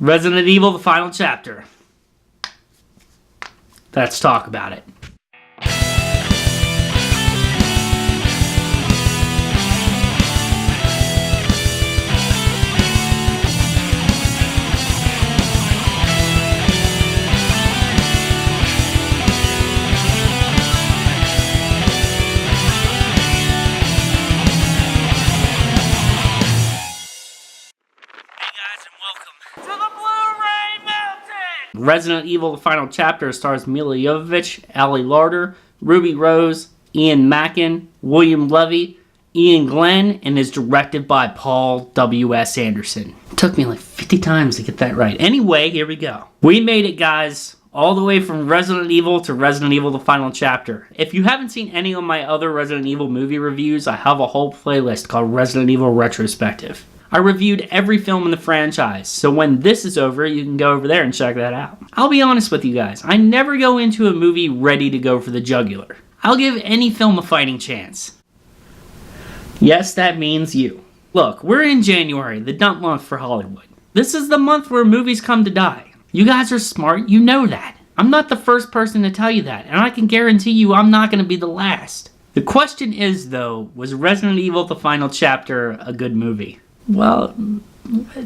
Resident Evil, the final chapter. Let's talk about it. Resident Evil, the final chapter stars Milla Jovovich, Ali Larter, Ruby Rose, Ian Mackin, William Levy, Ian Glenn, and is directed by Paul W.S. Anderson. It took me like 50 times to get that right. Anyway, here we go. We made it, guys. All the way from Resident Evil to Resident Evil, the final chapter. If you haven't seen any of my other Resident Evil movie reviews, I have a whole playlist called Resident Evil Retrospective. I reviewed every film in the franchise, so when this is over, you can go over there and check that out. I'll be honest with you guys, I never go into a movie ready to go for the jugular. I'll give any film a fighting chance. Yes, that means you. Look, we're in January, the dump month for Hollywood. This is the month where movies come to die. You guys are smart, you know that. I'm not the first person to tell you that, and I can guarantee you I'm not going to be the last. The question is, though, was Resident Evil, the final chapter a good movie? Well,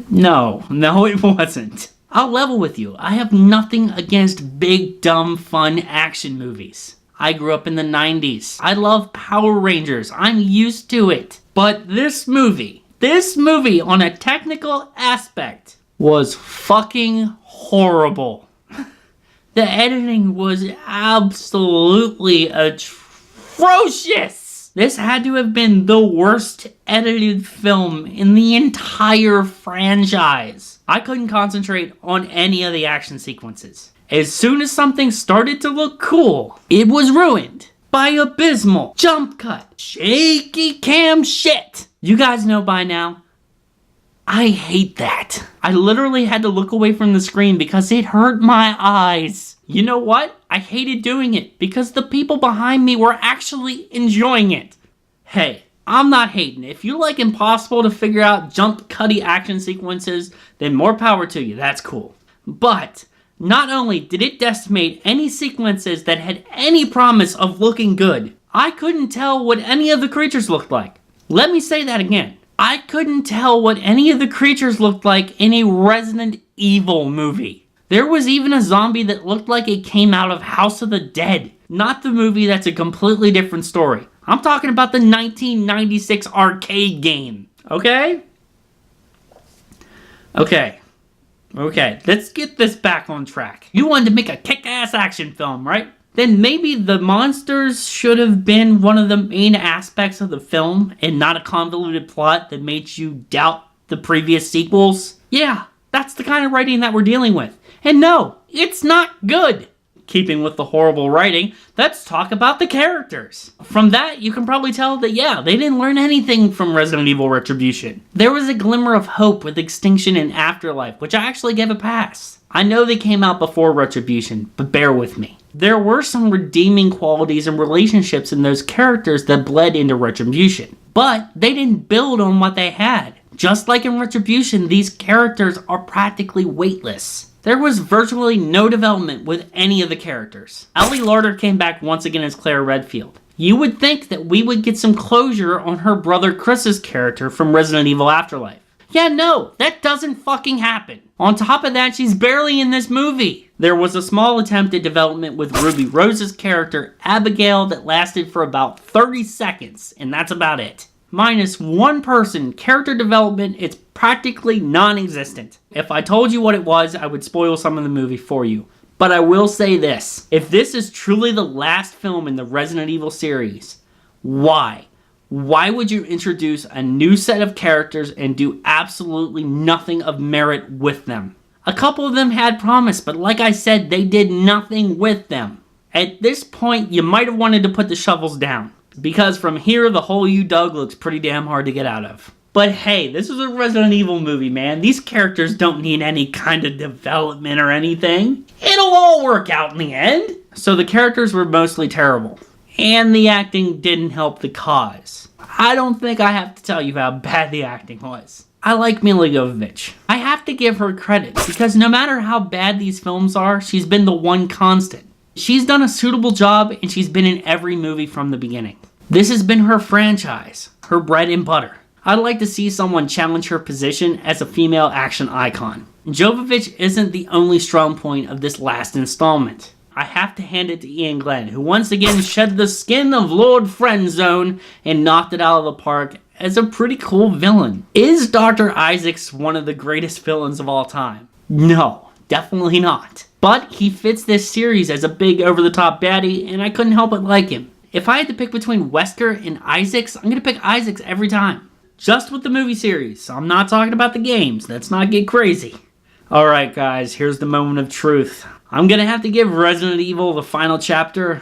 no, it wasn't. I'll level with you. I have nothing against big, dumb, fun action movies. I grew up in the 90s. I love Power Rangers. I'm used to it. But this movie on a technical aspect was fucking horrible. The editing was absolutely atrocious. This had to have been the worst edited film in the entire franchise. I couldn't concentrate on any of the action sequences. As soon as something started to look cool, it was ruined by abysmal jump cut, shaky cam shit. You guys know by now, I hate that. I literally had to look away from the screen because it hurt my eyes. You know what? I hated doing it because the people behind me were actually enjoying it. Hey, I'm not hating. If you like impossible to figure out jump cutty action sequences, then more power to you. That's cool. But not only did it decimate any sequences that had any promise of looking good, I couldn't tell what any of the creatures looked like. Let me say that again. I couldn't tell what any of the creatures looked like in a Resident Evil movie. There was even a zombie that looked like it came out of House of the Dead. Not the movie, that's a completely different story. I'm talking about the 1996 arcade game. Okay, let's get this back on track. You wanted to make a kick-ass action film, right? Then maybe the monsters should have been one of the main aspects of the film and not a convoluted plot that made you doubt the previous sequels. Yeah, that's the kind of writing that we're dealing with. And no, it's not good. Keeping with the horrible writing, let's talk about the characters. From that, you can probably tell that, yeah, they didn't learn anything from Resident Evil Retribution. There was a glimmer of hope with Extinction and Afterlife, which I actually gave a pass. I know they came out before Retribution, but bear with me. There were some redeeming qualities and relationships in those characters that bled into Retribution, but they didn't build on what they had. Just like in Retribution, these characters are practically weightless. There was virtually no development with any of the characters. Ali Larter came back once again as Claire Redfield. You would think that we would get some closure on her brother Chris's character from Resident Evil Afterlife. Yeah, no, that doesn't fucking happen. On top of that, she's barely in this movie. There was a small attempt at development with Ruby Rose's character, Abigail, that lasted for about 30 seconds, and that's about it. Minus one person, character development, it's practically non-existent. If I told you what it was, I would spoil some of the movie for you. But I will say this, if this is truly the last film in the Resident Evil series, why? Why would you introduce a new set of characters and do absolutely nothing of merit with them? A couple of them had promise, but like I said, they did nothing with them. At this point, you might have wanted to put the shovels down, because from here, the hole you dug looks pretty damn hard to get out of. But hey, this is a Resident Evil movie, man. These characters don't need any kind of development or anything. It'll all work out in the end. So the characters were mostly terrible, and the acting didn't help the cause. I don't think I have to tell you how bad the acting was. I like Milla Jovovich. I have to give her credit because no matter how bad these films are, she's been the one constant. She's done a suitable job and she's been in every movie from the beginning. This has been her franchise, her bread and butter. I'd like to see someone challenge her position as a female action icon. Jovovich isn't the only strong point of this last installment. I have to hand it to Ian Glenn, who once again shed the skin of Lord Friendzone and knocked it out of the park as a pretty cool villain. Is Dr. Isaacs one of the greatest villains of all time? No, definitely not. But he fits this series as a big over-the-top baddie, and I couldn't help but like him. If I had to pick between Wesker and Isaacs, I'm gonna pick Isaacs every time. Just with the movie series. I'm not talking about the games. Let's not get crazy. Alright guys, here's the moment of truth. I'm gonna have to give Resident Evil the final chapter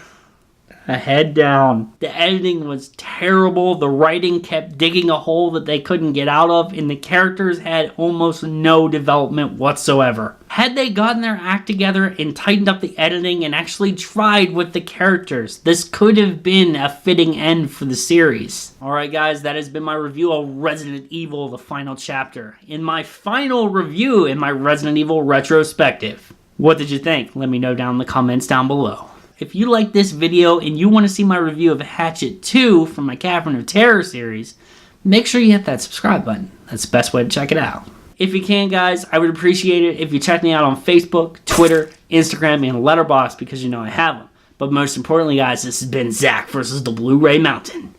a head down. The editing was terrible, the writing kept digging a hole that they couldn't get out of, and the characters had almost no development whatsoever. Had they gotten their act together and tightened up the editing and actually tried with the characters, this could have been a fitting end for the series. Alright guys, that has been my review of Resident Evil, the final chapter. In my final review in my Resident Evil retrospective. What did you think? Let me know down in the comments down below. If you like this video and you want to see my review of Hatchet 2 from my Cavern of Terror series, make sure you hit that subscribe button. That's the best way to check it out. If you can, guys, I would appreciate it if you check me out on Facebook, Twitter, Instagram, and LetterBoxd because you know I have them. But most importantly, guys, this has been Zack versus the Blu-ray Mountain.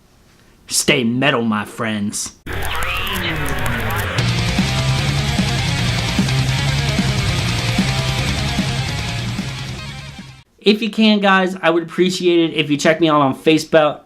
Stay metal, my friends. If you can, guys, I would appreciate it if you check me out on Facebook.